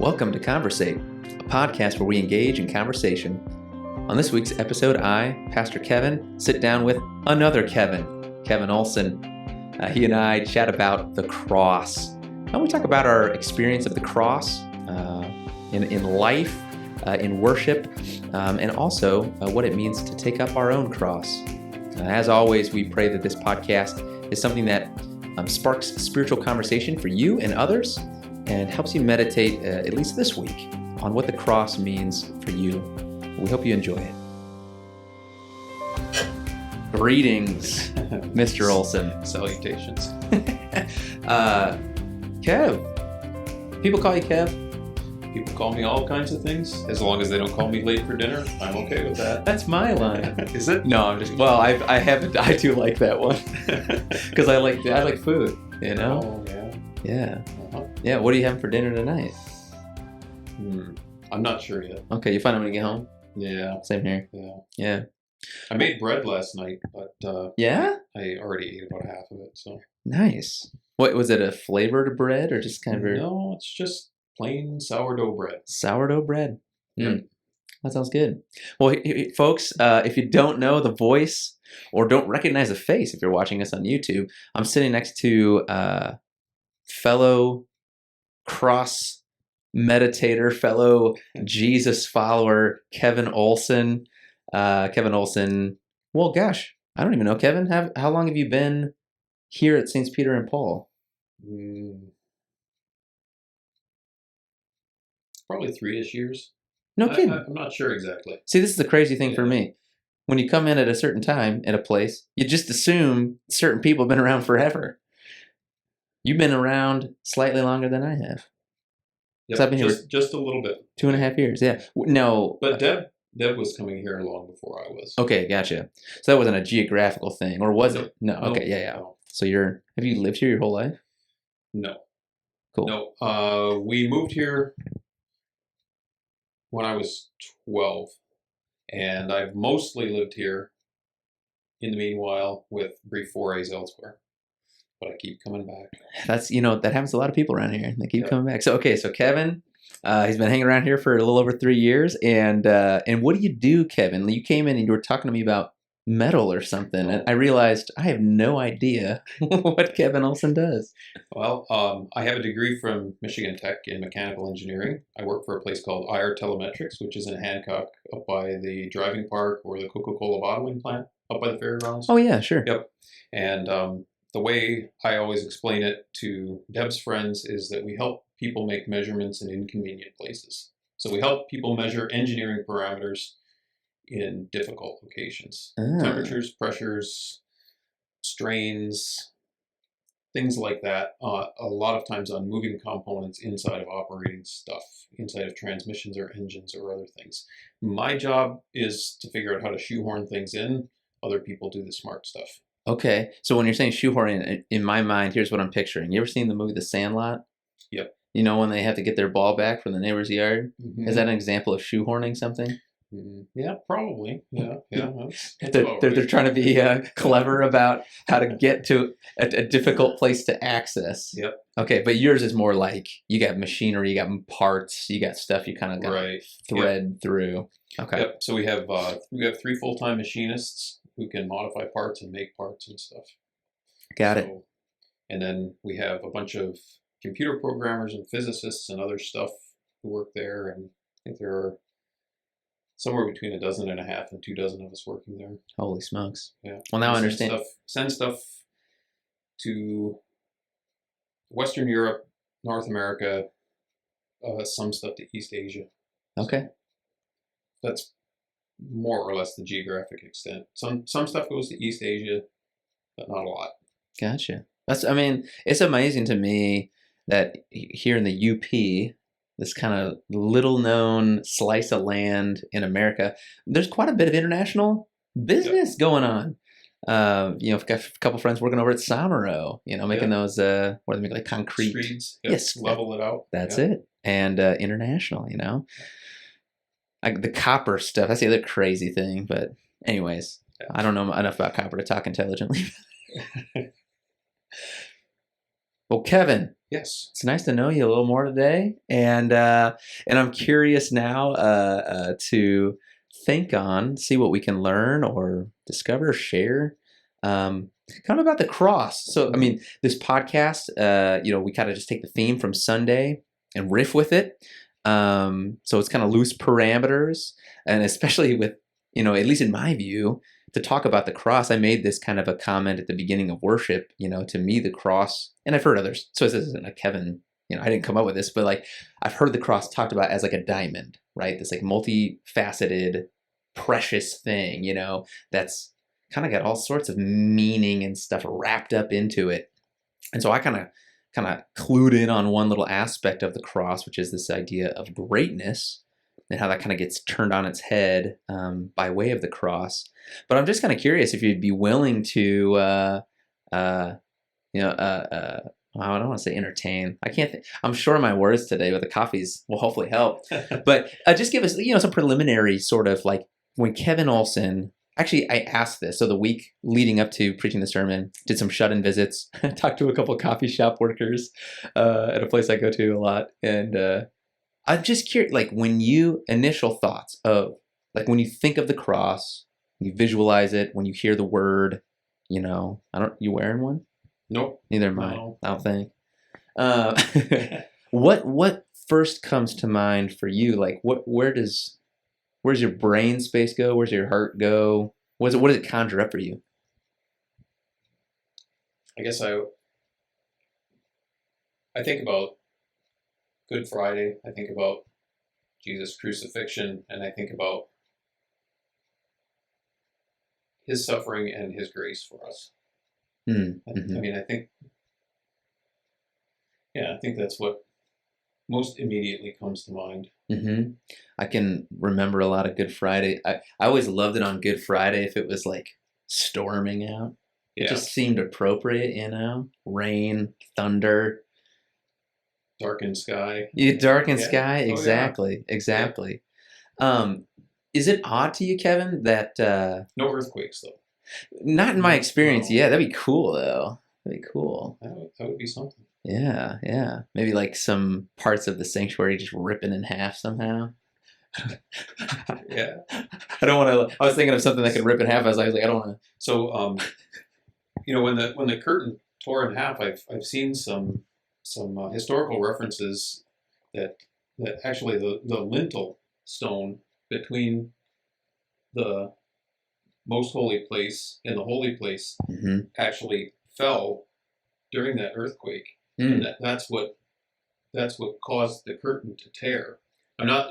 Welcome to Conversate, a podcast where we engage in conversation. On this week's episode, I, Pastor Kevin, sit down with another Kevin, Kevin Olson. He and I chat about the cross. And we talk about our experience of the cross in life, in worship, and also what it means to take up our own cross. As always, we pray that this podcast is something that sparks spiritual conversation for you and others and helps you meditate, at least this week, on what the cross means for you. We hope you enjoy it. Greetings, Mr. Olson. Salutations. Kev. People call you Kev? People call me all kinds of things. As long as they don't call me late for dinner, I'm okay with that. That's my line. Is it? No, I'm just. Well, I do like that one because I like food. You know. Oh yeah. Yeah. Uh-huh. Yeah. What are you having for dinner tonight? I'm not sure yet. Okay, you find out when you get home. Yeah. Same here. Yeah. Yeah. I made bread last night, but Yeah. I already ate about half of it. So. Nice. What was it? A flavored bread or just kind of No, it's just plain sourdough bread. sourdough bread? Yep. That sounds good. Well, folks, if you don't know the voice or don't recognize the face, if you're watching us on YouTube, I'm sitting next to fellow cross meditator, fellow Jesus follower, Kevin Olson. Kevin Olson. Well, gosh, I don't even know, Kevin. How long have you been here at St. Peter and Paul? Probably 3-ish years. No kidding. I'm not sure exactly. See, this is the crazy thing for me. When you come in at a certain time at a place, you just assume certain people have been around forever. You've been around slightly longer than I have. Yep, I've been here just a little bit. 2.5 years, yeah. No. But Deb was coming here long before I was. Okay, gotcha. So that wasn't a geographical thing, or was it? No. No, Okay, yeah. no. So have you lived here your whole life? No. Cool. No. We moved here when I was 12, and I've mostly lived here in the meanwhile with brief forays elsewhere. But I keep coming back. That's, that happens to a lot of people around here. They keep coming back. So Kevin, he's been hanging around here for a little over 3 years. And what do you do, Kevin? You came in and you were talking to me about metal or something. And I realized I have no idea what Kevin Olson does. Well, I have a degree from Michigan Tech in mechanical engineering. I work for a place called IR Telemetrics, which is in Hancock, up by the driving park or the Coca-Cola bottling plant, up by the fairgrounds. Oh, yeah, sure. Yep. And the way I always explain it to Deb's friends is that we help people make measurements in inconvenient places. So we help people measure engineering parameters in difficult locations. Temperatures, pressures, strains, things like that. A lot of times on moving components inside of operating stuff, inside of transmissions or engines or other things. My job is to figure out how to shoehorn things in. Other people do the smart stuff. Okay, so when you're saying shoehorning, in my mind, here's what I'm picturing. You ever seen the movie The Sandlot? Yep. You know when they have to get their ball back from the neighbor's yard? Mm-hmm. Is that an example of shoehorning something? Yeah, probably. Yeah. They're trying to be clever about how to get to a difficult place to access. Yep. Okay, but yours is more like you got machinery, you got parts, you got stuff you kind of got to thread through. Okay. Yep. So we have 3 full-time machinists who can modify parts and make parts and stuff. Got it. And then we have a bunch of computer programmers and physicists and other stuff who work there. And I think there are somewhere between 1.5 and 2 dozen of us working there. Holy smokes. Yeah. Well, now I understand. Send stuff to Western Europe, North America, some stuff to East Asia. Okay. That's more or less the geographic extent. Some stuff goes to East Asia, but not a lot. Gotcha. It's amazing to me that here in the UP, this kind of little known slice of land in America, there's quite a bit of international business going on. I've got a couple friends working over at Somero, making those, what do they make, like concrete? Streets, yes. Level it out. That's it. And international, Like the copper stuff, that's the other crazy thing. But anyways, I don't know enough about copper to talk intelligently. Well, Kevin, Yes. It's nice to know you a little more today, and I'm curious now to see what we can learn or discover, share, kind of about the cross. So, I mean, this podcast, we kind of just take the theme from Sunday and riff with it. So it's kind of loose parameters, and especially with, at least in my view, to talk about the cross, I made this kind of a comment at the beginning of worship. To me, the cross, and I've heard others. So this isn't a Kevin. I didn't come up with this, but like I've heard the cross talked about as like a diamond, right? This like multi-faceted, precious thing. That's kind of got all sorts of meaning and stuff wrapped up into it. And so I kind of clued in on one little aspect of the cross, which is this idea of greatness and how that kind of gets turned on its head by way of the cross. But I'm just kind of curious if you'd be willing to, I don't want to say entertain. I can't. I'm sure my words today with the coffees will hopefully help. But just give us, some preliminary sort of like when Kevin Olson. Actually, I asked this. So the week leading up to preaching the sermon, did some shut-in visits, talked to a couple of coffee shop workers at a place I go to a lot, and I'm just curious, like initial thoughts of like when you think of the cross, you visualize it, when you hear the word, you wearing one? Nope. Neither am I. No. I don't think. What first comes to mind for you? Like where's your brain space go? Where's your heart go? What does it conjure up for you? I guess I think about Good Friday. I think about Jesus' crucifixion, and I think about his suffering and his grace for us. Mm-hmm. I mean, I think that's what most immediately comes to mind. Mm-hmm. I can remember a lot of Good Friday. I always loved it on Good Friday if it was like storming out. It just seemed appropriate, rain, thunder. Darkened sky. Yeah, darkened sky. Exactly. Exactly. Yeah. Is it odd to you, Kevin, that... No earthquakes, though. Not in my experience. No. Yeah, that'd be cool, though. That'd be cool. That would be something. Yeah, yeah. Maybe like some parts of the sanctuary just ripping in half somehow. Yeah. I don't want to... I was thinking of something that could rip in half. I was like, I don't want to... So, when the curtain tore in half, I've seen some historical references that actually the lintel stone between the most holy place and the holy place actually fell during that earthquake, and that's what caused the curtain to tear. I'm not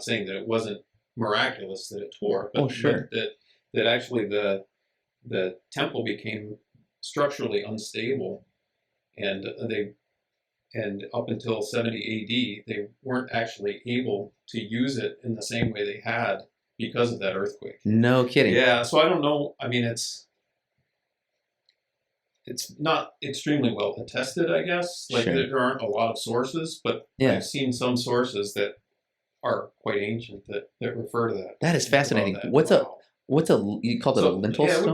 saying that it wasn't miraculous that it tore, but, sure. but that actually the temple became structurally unstable, and up until 70 AD, they weren't actually able to use it in the same way they had because of that earthquake. No kidding. Yeah, so I don't know. I mean, it's not extremely well attested, I guess. Like, sure. There aren't a lot of sources, but I've seen some sources that are quite ancient that refer to that. That is fascinating. What's you called it a lintel stone? Yeah, it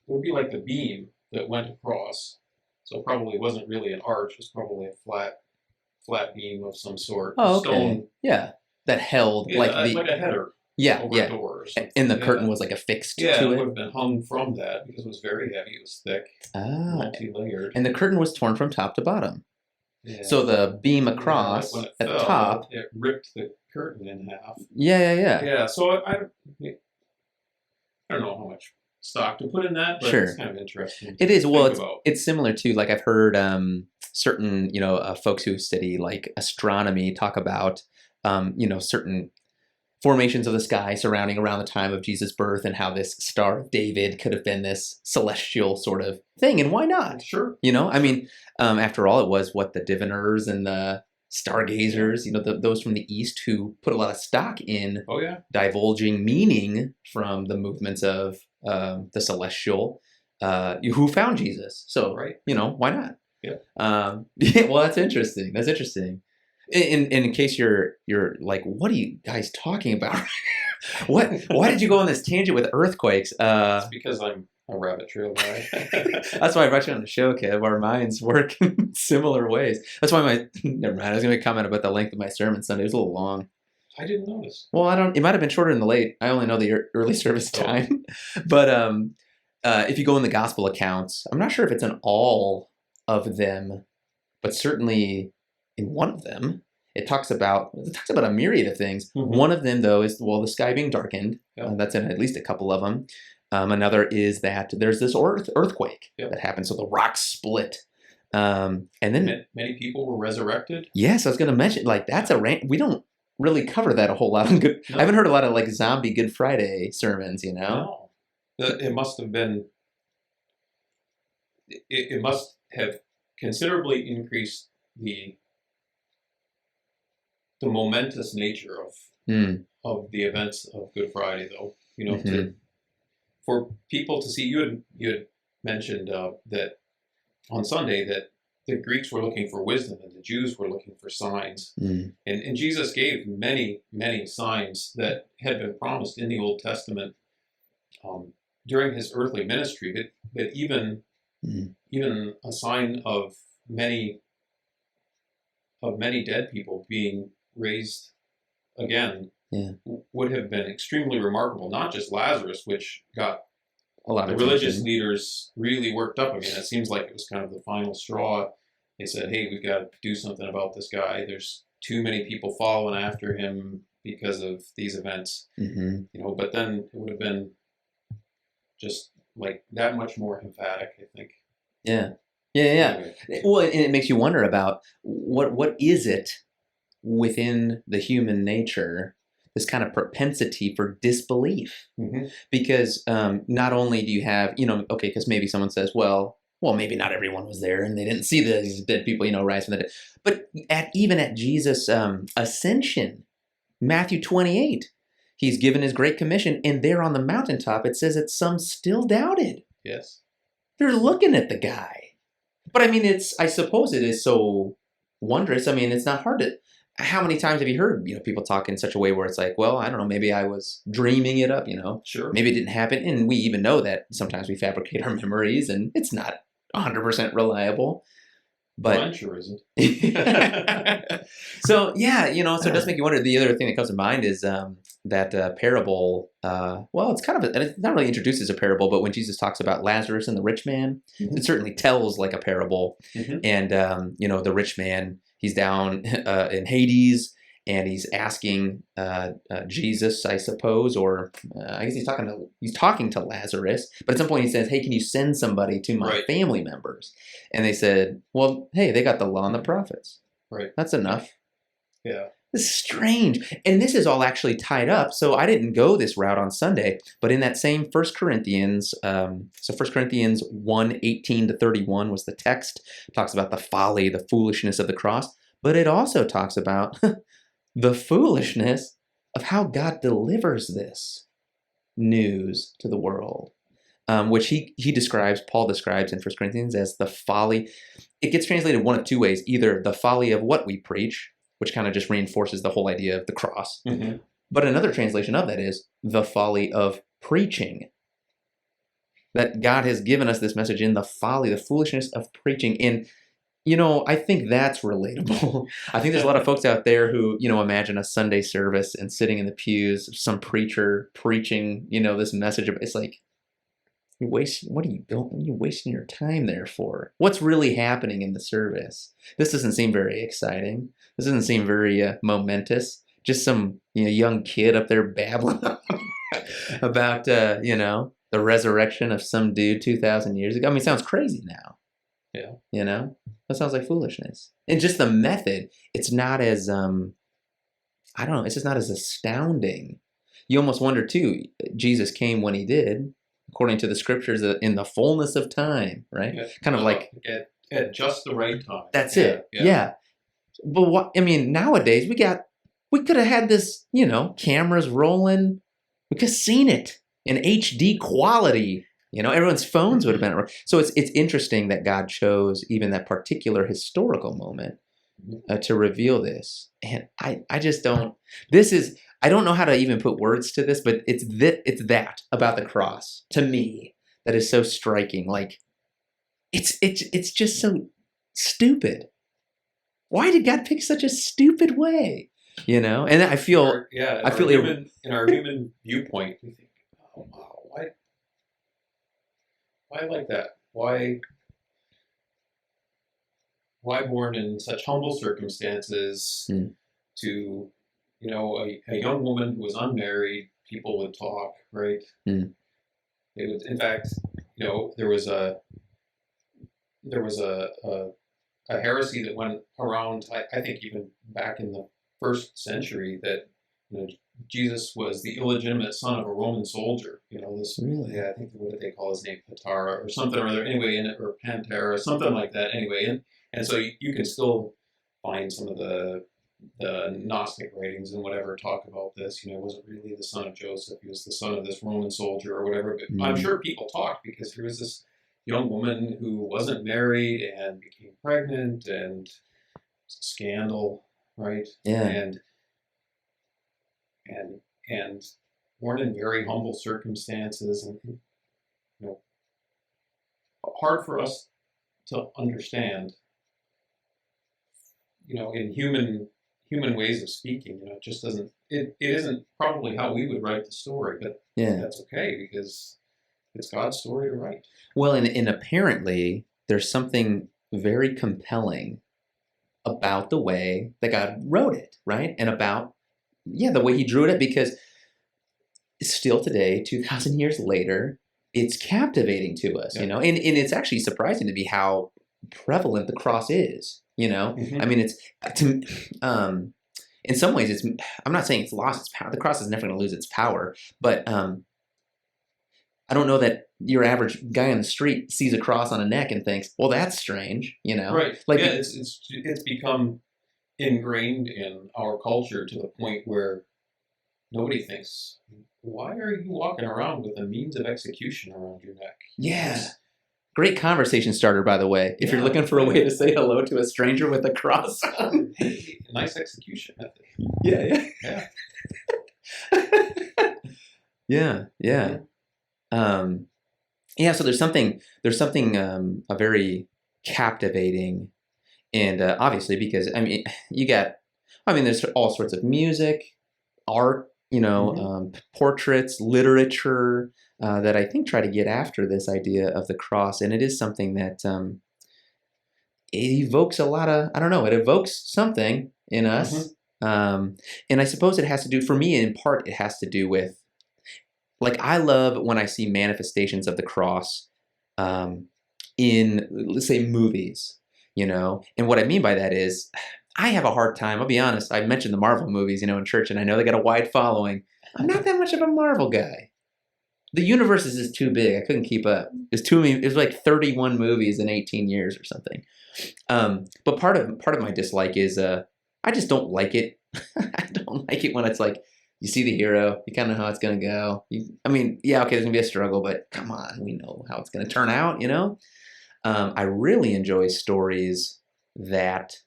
would be like the beam that went across. So probably wasn't really an arch. It was probably a flat beam of some sort. Oh, okay. Stone. Yeah, that held like a header. Yeah, over a door or something. And the curtain was like affixed to it. Yeah, it would have been hung from that because it was very heavy. It was thick, multi-layered. And the curtain was torn from top to bottom. Yeah. So the beam across at the top, it ripped the curtain in half. Yeah. Yeah. So I don't know how much stock to put in that, but it's kind of interesting. It is. Well, it's similar to, like, I've heard certain folks who study like astronomy talk about certain formations of the sky surrounding around the time of Jesus' birth and how this Star of David could have been this celestial sort of thing, and why not? Sure. I mean, after all, it was what the diviners and the stargazers, those from the East who put a lot of stock in divulging meaning from the movements of the celestial, who found Jesus. So, why not? Yeah. Well, that's interesting. That's interesting. In case you're like, what are you guys talking about? Why did you go on this tangent with earthquakes? It's because I'm a rabbit trail guy. That's why I brought you on the show, Kev. Our minds work in similar ways. That's why never mind. I was going to comment about the length of my sermon Sunday. It was a little long. I didn't notice. Well, it might have been shorter than the late. I only know the early service time. But if you go in the gospel accounts, I'm not sure if it's in all of them, but certainly in one of them, it talks about a myriad of things. Mm-hmm. One of them, though, is, the sky being darkened. Yep. That's in at least a couple of them. Another is that there's this earthquake that happens, so the rocks split. And then many people were resurrected. Yes, I was going to mention, that's we don't really cover that a whole lot. No. I haven't heard a lot of zombie Good Friday sermons, No. It must have been, it must have considerably increased the momentous nature of the events of Good Friday, though. For people to see, you had mentioned that on Sunday that the Greeks were looking for wisdom and the Jews were looking for signs. And Jesus gave many, many signs that had been promised in the Old Testament during his earthly ministry, but even a sign of many dead people being raised again would have been extremely remarkable. Not just Lazarus, which got a lot of religious leaders really worked up. I mean, it seems like it was kind of the final straw. They said, hey, we've got to do something about this guy. There's too many people following after him because of these events. But then it would have been just that much more emphatic, I think. Yeah. Anyway. Well, and it makes you wonder about what is it within the human nature, this kind of propensity for disbelief. Because not only do you have, because maybe someone says, well, maybe not everyone was there and they didn't see these dead people, rise from the dead. But even at Jesus' ascension, Matthew 28, he's given his great commission, and there on the mountaintop, it says that some still doubted. Yes. They're looking at the guy. But I mean, I suppose it is so wondrous. I mean, it's not hard to, how many times have you heard, people talk in such a way where it's well, I don't know, maybe I was dreaming it up, Sure. Maybe it didn't happen. And we even know that sometimes we fabricate our memories and it's not 100% reliable. But mine sure isn't. So, so it does make you wonder. The other thing that comes to mind is that parable. It's not really introduced as a parable, but when Jesus talks about Lazarus and the rich man, it certainly tells like a parable. And, the rich man, he's down in Hades, and he's asking Jesus, I suppose, or I guess he's talking to Lazarus. But at some point he says, hey, can you send somebody to my family members? And they said, well, hey, they got the law and the prophets. Right. That's enough. Yeah. This is strange. And this is all actually tied up. So I didn't go this route on Sunday, but in that same 1 Corinthians, 1 Corinthians 1:18-31 was the text. It talks about the folly, the foolishness of the cross. But it also talks about the foolishness of how God delivers this news to the world, which Paul describes in 1 Corinthians as the folly. It gets translated one of two ways, either the folly of what we preach, which kind of just reinforces the whole idea of the cross. But another translation of that is the folly of preaching. That God has given us this message in the folly, the foolishness of preaching. And I think that's relatable. I think there's a lot of folks out there who, imagine a Sunday service and sitting in the pews, some preacher preaching, this message. It's like, what are you doing? What are you wasting your time there for? What's really happening in the service? This doesn't seem very exciting. This doesn't seem very momentous. Just some, young kid up there babbling about, the resurrection of some dude 2,000 years ago. I mean, it sounds crazy now. Yeah. That sounds like foolishness. And just the method, it's not as, it's just not as astounding. You almost wonder, too, Jesus came when he did, according to the scriptures, in the fullness of time, right? Yeah. Kind of like... At just the right time. That's it. Yeah. But nowadays, we could have had this, cameras rolling. We could have seen it in HD quality. Everyone's phones would have been. So it's interesting that God chose even that particular historical moment to reveal this. And I just don't. I don't know how to even put words to this, but it's that about the cross to me that is so striking. Like, it's just so stupid. Why did God pick such a stupid way? You know, and I feel, in our human viewpoint, we think, oh wow, why like that? Why born in such humble circumstances to, a young woman who was unmarried, people would talk, right? They would, in fact, there was a heresy that went around, I think even back in the first century, that Jesus was the illegitimate son of a Roman soldier. This Really? Yeah, I think what did they call his name, Patara or something or other. Anyway, or Pantera, something like that. Anyway, and so you can still find some of the Gnostic writings and whatever talk about this. He wasn't really the son of Joseph. He was the son of this Roman soldier or whatever. But I'm sure people talked because there was this young woman who wasn't married and became pregnant, and it's a scandal, right? Yeah. And born in very humble circumstances, and hard for us to understand. In human ways of speaking, it just doesn't. It isn't probably how we would write the story, but that's okay because it's God's story to write. Well, and apparently there's something very compelling about the way that God wrote it, right? And about, the way he drew it up, because still today, 2,000 years later, it's captivating to us, and it's actually surprising to me how prevalent the cross is, I mean, it's, in some ways, I'm not saying it's lost its power. The cross is never going to lose its power, but I don't know that your average guy on the street sees a cross on a neck and thinks, well, that's strange, Right. Like, it's become ingrained in our culture to the point where nobody thinks, why are you walking around with a means of execution around your neck? Yeah. Great conversation starter, by the way. If you're looking for a way to say hello to a stranger with a cross on. Nice execution method. Yeah. So there's something a very captivating, and obviously because there's all sorts of music, art, portraits, literature that I think try to get after this idea of the cross, and it is something that it evokes a lot of, it evokes something in us, and I suppose it has to do, for me in part, it has to do with, like, I love when I see manifestations of the cross in, let's say, movies, and what I mean by that is, I have a hard time, I'll be honest, I mentioned the Marvel movies, in church, and I know they got a wide following. I'm not that much of a Marvel guy. The universe is just too big. I couldn't keep up. It was like 31 movies in 18 years or something. But part of my dislike is I just don't like it. I don't like it when it's like, you see the hero, you kind of know how it's going to go. Okay, there's going to be a struggle, but come on, we know how it's going to turn out, I really enjoy stories that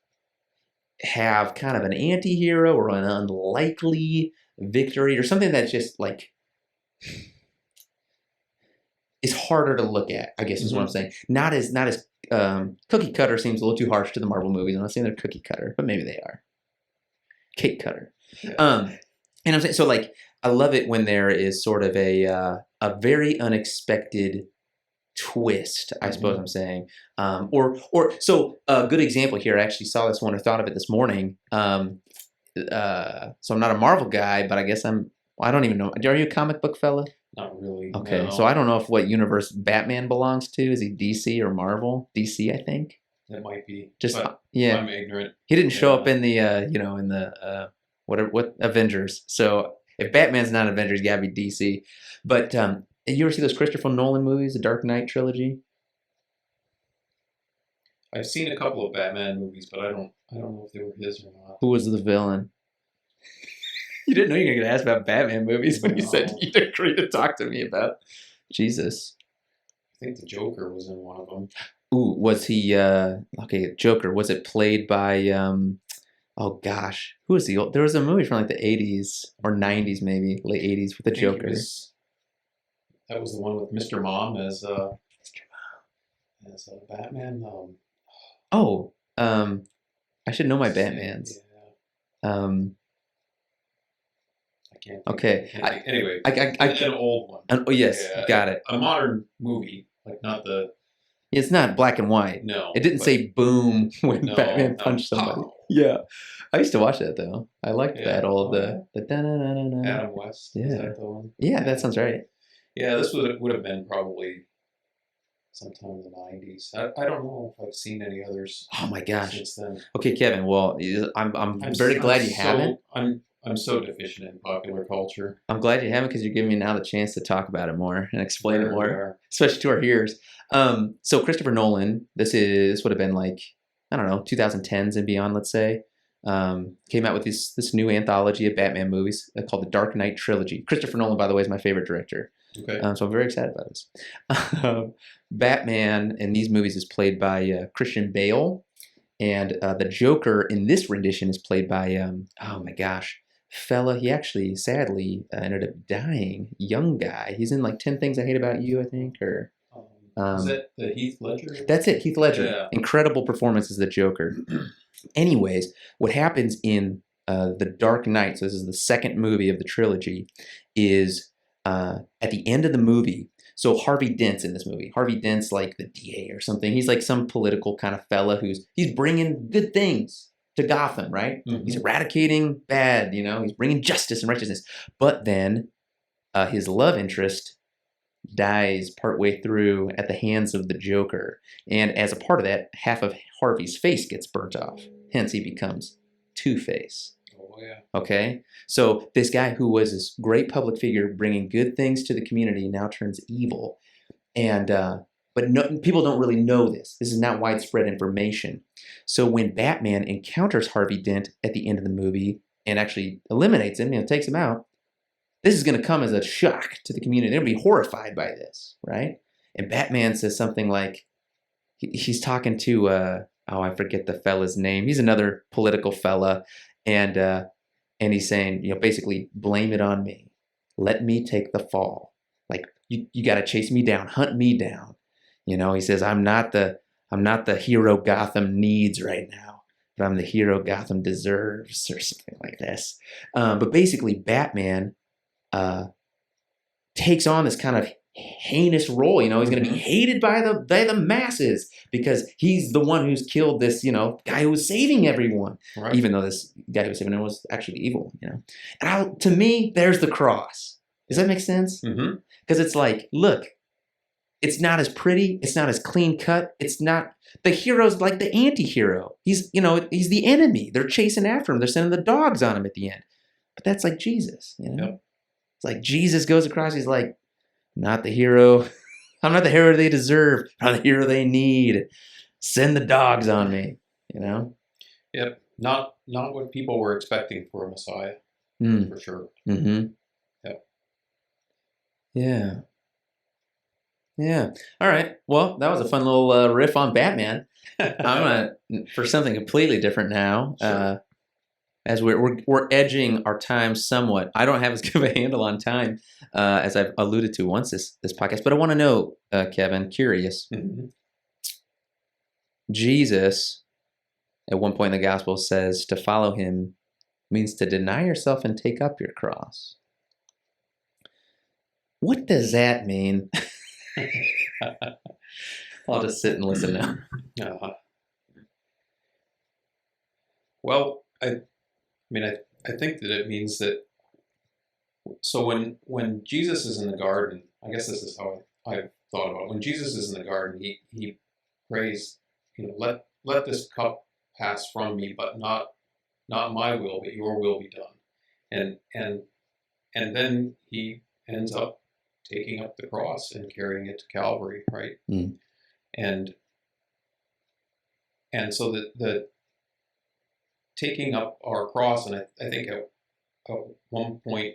have kind of an anti-hero or an unlikely victory or something that's just like is harder to look at, I guess is what I'm saying. Not as cookie cutter seems a little too harsh to the Marvel movies. I'm not saying they're cookie cutter, but maybe they are. Cake cutter. Yeah. And I'm saying, so like, I love it when there is sort of a very unexpected twist, I suppose I'm saying. So a good example here, I actually saw this one or thought of it this morning. So I'm not a Marvel guy, but I guess I don't even know. Are you a comic book fella? Not really. Okay, no. So I don't know what universe Batman belongs to. Is he DC or Marvel? DC, I think. That might be. But I'm ignorant. He didn't show up in the in the what Avengers. So if Batman's not an Avenger, he's gotta be DC. But you ever see those Christopher Nolan movies, the Dark Knight trilogy? I've seen a couple of Batman movies, but I don't know if they were his or not. Who was the villain? You didn't know you were going to ask about Batman movies when you said you'd agree to talk to me about. Jesus. I think the Joker was in one of them. Ooh, was he, Joker, was it played by, oh gosh, who was the old, there was a movie from like the 80s or 90s maybe, late 80s with the Joker. That was the one with Mr. Mom as Batman. Oh, I should know my Sam- Batmans. Yeah, Um, I can't. okay. Anyway, I an old one. oh yes, Yeah, got it. a modern movie, like not the It's not black and white. no. It didn't but say boom when no, Batman no. punched somebody. Pow. Yeah, I used to watch that though. I liked Yeah. that old Oh, the da-na-na-na-na. Adam West. Is Yeah, that the one? yeah, that sounds right. Yeah, this would have been probably sometime in the 90s. I don't know if I've seen any others Oh my gosh. since then. Okay, Kevin. Well, I'm very glad you haven't. I'm so deficient in popular culture. I'm glad you haven't because you're giving me now the chance to talk about it more and explain it There we more, are. especially to our hearers. So Christopher Nolan, this would have been like, I don't know, 2010s and beyond, let's say. Came out with this new anthology of Batman movies called the Dark Knight Trilogy. Christopher Nolan, by the way, is my favorite director. Okay. So I'm very excited about this. Batman in these movies is played by Christian Bale, and the Joker in this rendition is played by, oh my gosh, fella. He actually, sadly, ended up dying. Young guy. He's in like 10 Things I Hate About You, I think, or... Is that the Heath Ledger? That's it, Heath Ledger. Yeah. Incredible performance as the Joker. Anyways, what happens in The Dark Knight, so this is the second movie of the trilogy, is at the end of the movie, so Harvey Dent's in this movie. Harvey Dent's like the DA or something. He's like some political kind of fella he's bringing good things to Gotham, right? Mhm. He's eradicating bad, he's bringing justice and righteousness. But then his love interest dies partway through at the hands of the Joker. And as a part of that, half of Harvey's face gets burnt off. Hence, he becomes Two-Face. Oh, yeah. Okay? So this guy who was this great public figure bringing good things to the community now turns evil. And but people don't really know this. This is not widespread information. So when Batman encounters Harvey Dent at the end of the movie and actually eliminates him, takes him out, this is going to come as a shock to the community. They're going to be horrified by this, right? And Batman says something like, he's talking to, I forget the fella's name. He's another political fella. And he's saying, basically, blame it on me. Let me take the fall. Like, you got to chase me down, hunt me down. He says, I'm not the hero Gotham needs right now, but I'm the hero Gotham deserves, or something like this. But basically, Batman takes on this kind of heinous role. He's going to be hated by the masses because he's the one who's killed this, guy who was saving everyone. Right. Even though this guy who was saving everyone was actually the evil one. And to me, there's the cross. Does that make sense? Mm-hmm. Because it's like, look, it's not as pretty. It's not as clean cut. It's not, the hero's like the anti-hero. He's the enemy. They're chasing after him. They're sending the dogs on him at the end. But that's like Jesus, Yep. It's like Jesus goes across. He's like, not the hero. I'm not the hero they deserve. I'm the hero they need. Send the dogs on me, Yep. Not what people were expecting for a Messiah, for sure. Mm-hmm. Yep. Yeah. Yeah. All right. Well, that was a fun little riff on Batman. I'm for something completely different now. Sure. As we're edging our time somewhat. I don't have as good of a handle on time as I've alluded to once this podcast, but I want to know, Kevin, curious. Mm-hmm. Jesus, at one point in the gospel, says to follow him means to deny yourself and take up your cross. What does that mean? I'll just sit and listen now. Uh-huh. Well, I think that it means that. So when Jesus is in the garden, I guess this is how I thought about it. When Jesus is in the garden, he prays, let this cup pass from me, but not my will, but your will be done. And then he ends up taking up the cross and carrying it to Calvary, right? Mm. And so the taking up our cross, and I think at one point,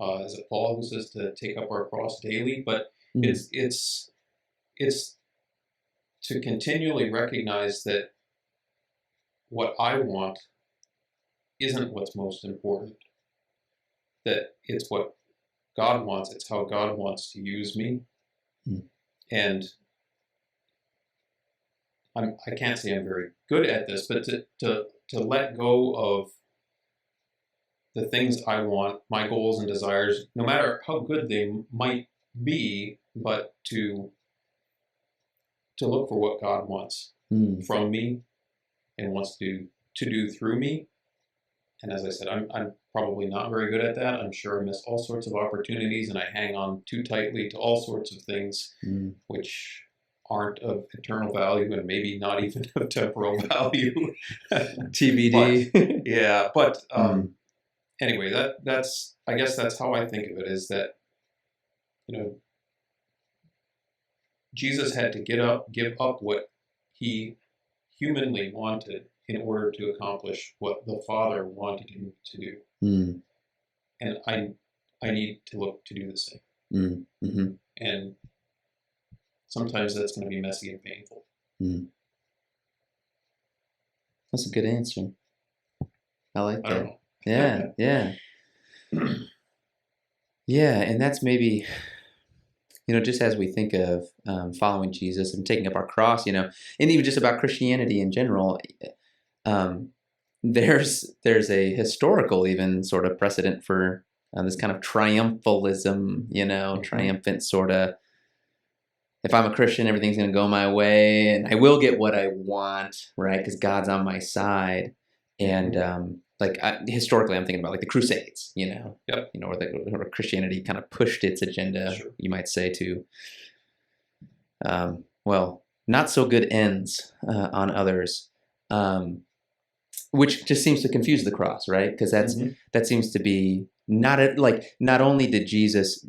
is it Paul who says to take up our cross daily? But it's to continually recognize that what I want isn't what's most important. That it's what God wants. It's how God wants to use me. Mm. And I can't say I'm very good at this, but to let go of the things I want, my goals and desires, no matter how good they might be, but to look for what God wants from me and wants to do through me. And as I said, I'm probably not very good at that. I'm sure I miss all sorts of opportunities, and I hang on too tightly to all sorts of things which aren't of eternal value and maybe not even of temporal value. TBD. But, yeah, but anyway, that's I guess that's how I think of it, is that, you know, Jesus had to give up what he humanly wanted in order to accomplish what the Father wanted him to do. And I need to look to do the same. And sometimes that's going to be messy and painful. That's a good answer. I like that. I don't know. Yeah. Yeah, and that's maybe, just as we think of following Jesus and taking up our cross, and even just about Christianity in general, there's a historical even sort of precedent for this kind of triumphalism, triumphant sort of, if I'm a Christian, everything's going to go my way and I will get what I want, right? Because God's on my side. And historically, I'm thinking about like the Crusades, where Christianity kind of pushed its agenda, you might say, to, not so good ends on others, which just seems to confuse the cross, right? Because that seems to be not only did Jesus,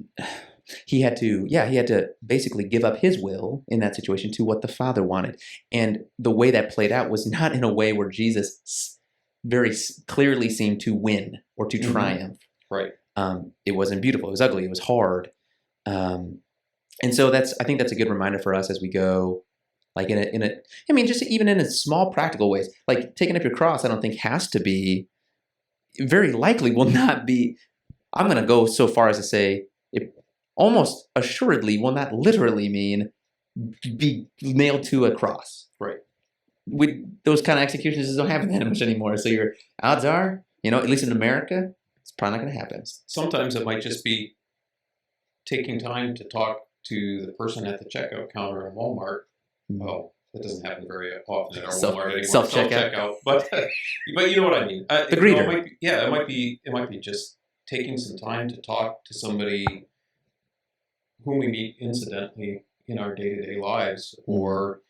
he had to basically give up his will in that situation to what the Father wanted, and the way that played out was not in a way where Jesus very clearly seemed to win or to triumph. Right. It wasn't beautiful. It was ugly. It was hard. And so I think that's a good reminder for us as we go, like just even in a small practical ways, like taking up your cross, I don't think has to be, very likely will not be, I'm going to go so far as to say it almost assuredly will not literally mean be nailed to a cross. Right. Those kind of executions don't happen that much anymore. So your odds are, at least in America, it's probably not going to happen. Sometimes it might just be taking time to talk to the person at the checkout counter at Walmart. Well, that doesn't happen very often at our Walmart anymore. Self-checkout. But you know what I mean. The greeter. It might be just taking some time to talk to somebody whom we meet incidentally in our day-to-day lives, or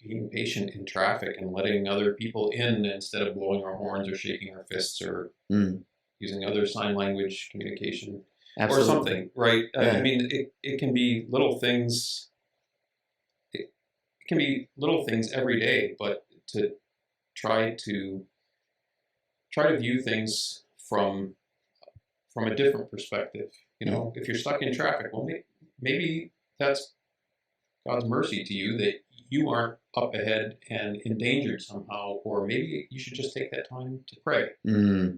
being patient in traffic and letting other people in instead of blowing our horns or shaking our fists or using other sign language communication. Absolutely. Or something, right? Yeah. I mean, it can be little things. It can be little things every day, but to try to view things from a different perspective. If you're stuck in traffic, well, maybe that's God's mercy to you that you aren't up ahead and endangered somehow, or maybe you should just take that time to pray.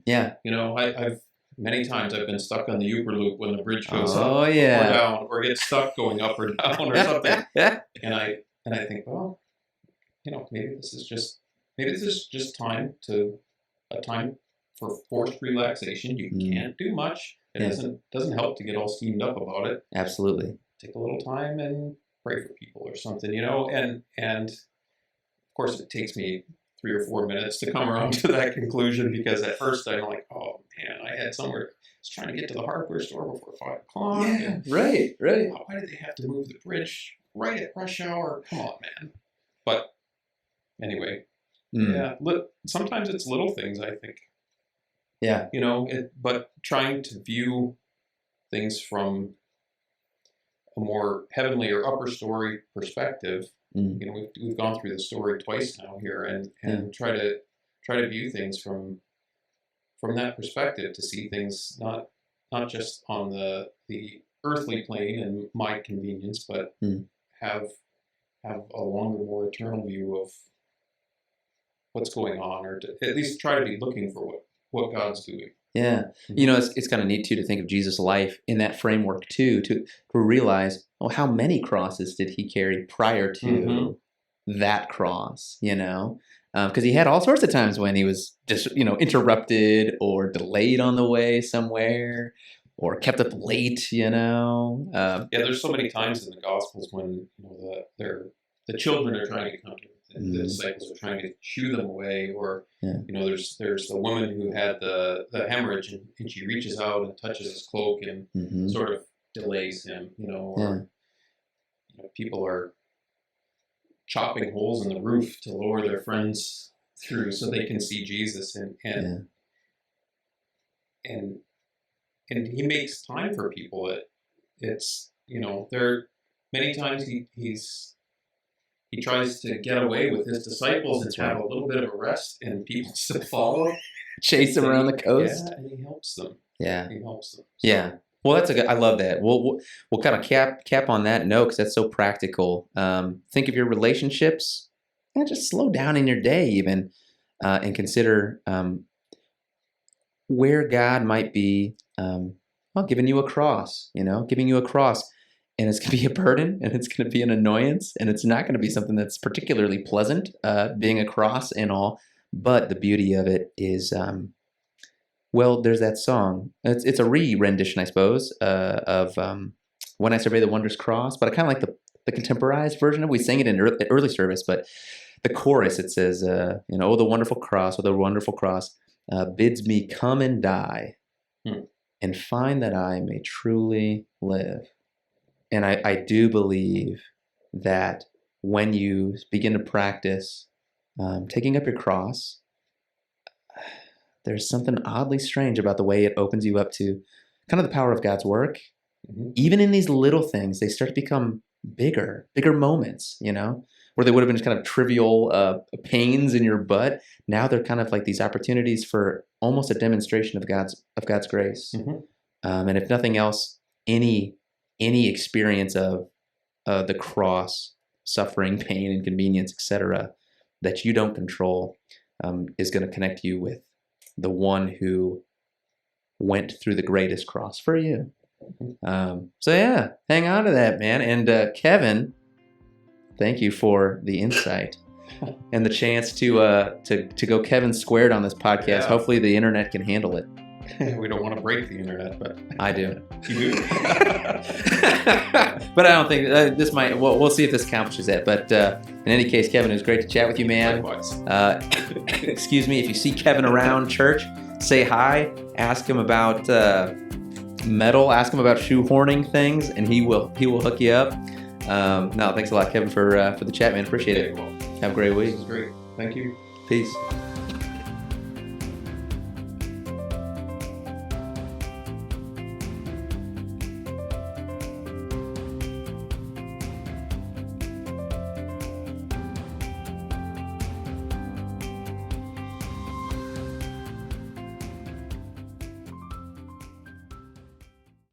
Yeah. I've many times I've been stuck on the Uber loop when the bridge goes up or yeah. down, or get stuck going up or down or something. and I think, well, maybe this is just a time for forced relaxation. You can't do much. It doesn't help to get all steamed up about it. Absolutely. Take a little time and pray for people or something, and of course it takes me 3 or 4 minutes to come around to that conclusion, because at first I'm like, oh man, I was trying to get to the hardware store before 5 o'clock. Yeah, right. Why did they have to move the bridge right at rush hour? Come on, man. But anyway, sometimes it's little things, I think. Yeah. But trying to view things from a more heavenly or upper story perspective. We've gone through the story twice now here, and try to view things from that perspective, to see things not just on the earthly plane and my convenience, but have a longer, more eternal view of what's going on, or to at least try to be looking for what God's doing. Yeah. You know, it's kind of neat too to think of Jesus' life in that framework too, to realize, oh, how many crosses did he carry prior to that cross, you know? Because he had all sorts of times when he was just, interrupted or delayed on the way somewhere or kept up late, Yeah, there's so many times in the Gospels when the children are trying to come to him, and the disciples are trying to shoo them away, or there's the woman who had the hemorrhage, and she reaches out and touches his cloak and sort of delays him, or people are chopping holes in the roof to lower their friends through so they can see Jesus, and he makes time for people. It's there many times he tries to get away with his disciples and have a little bit of a rest, and people still follow, chase them around the coast. Yeah, and he helps them. Yeah, he helps them. So, yeah. Well, that's a good. I love that. We'll kind of cap on that note because that's so practical. Think of your relationships. Just slow down in your day, even, and consider where God might be. Giving you a cross. Giving you a cross. And it's going to be a burden, and it's going to be an annoyance, and it's not going to be something that's particularly pleasant, being a cross and all. But the beauty of it is, there's that song. It's a re-rendition, I suppose, of When I Survey the Wondrous Cross. But I kind of like the contemporized version of it. We sang it in early service, but the chorus, it says, oh, the wonderful cross, bids me come and die and find that I may truly live. And I do believe that when you begin to practice taking up your cross, there's something oddly strange about the way it opens you up to kind of the power of God's work. Even in these little things, they start to become bigger moments, where they would have been just kind of trivial pains in your butt. Now they're kind of like these opportunities for almost a demonstration of God's grace. And if nothing else, any experience of the cross, suffering, pain, inconvenience, etc., that you don't control, is going to connect you with the one who went through the greatest cross for you. So yeah, hang on to that, man. And Kevin, thank you for the insight and the chance to go Kevin squared on this podcast. Yeah. Hopefully the internet can handle it. We don't want to break the internet, but I do. You do? But I don't think this might. We'll see if this accomplishes that. But in any case, Kevin, it was great to chat with you, man. Likewise. Excuse me, if you see Kevin around church, say hi. Ask him about metal. Ask him about shoehorning things, and he will hook you up. No, thanks a lot, Kevin, for the chat, man. Appreciate it. Well, have a great week. This is great. Thank you. Peace.